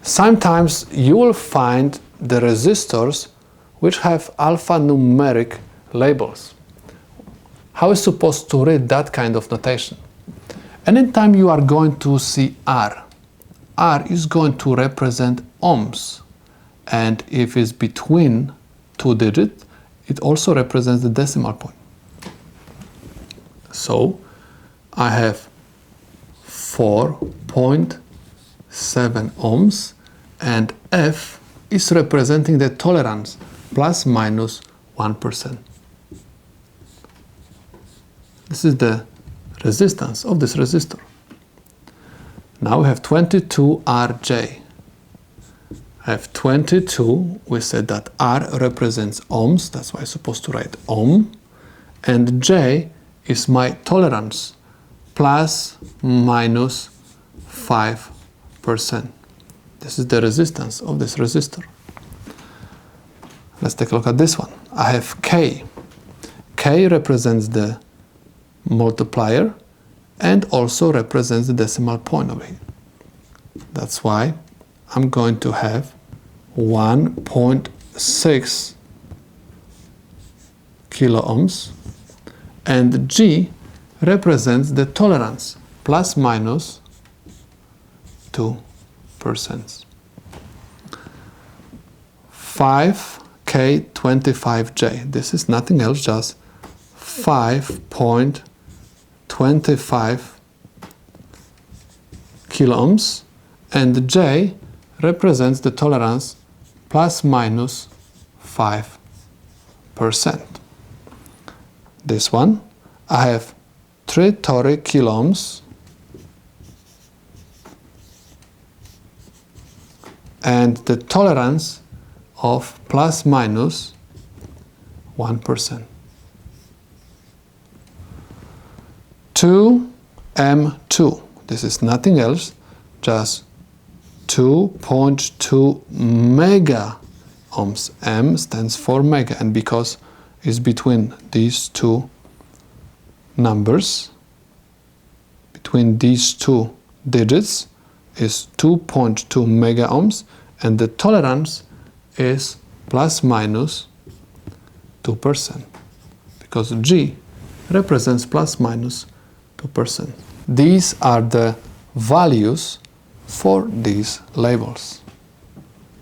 Sometimes you will find the resistors which have alphanumeric labels. How is supposed to read that kind of notation? Anytime you are going to see R, R is going to represent ohms. And if it's between two digits, it also represents the decimal point. So I have 4.7 ohms, and F is representing the tolerance, plus minus 1%. This is the resistance of this resistor. Now we have 22 Rj. I have 22, we said that R represents ohms, that's why I'm supposed to write ohm, and J is my tolerance, plus minus 5%. This is the resistance of this resistor. Let's take a look at this one. I have K. K represents the multiplier and also represents the decimal point over here. That's why I'm going to have 1.6 kilo ohms, and G represents the tolerance, plus minus 2%. 5K25J. This is nothing else, just 5.25 kilo ohms, and J represents the tolerance, plus minus 5%. This one, I have 330 kilo ohms and the tolerance of plus minus 1%. 2M2, this is nothing else, just 2.2 mega ohms. M stands for mega, and because it's between these two numbers, between these two digits, is 2.2 mega ohms, and the tolerance is plus minus 2%, because G represents plus minus 2%. These are the values for these labels.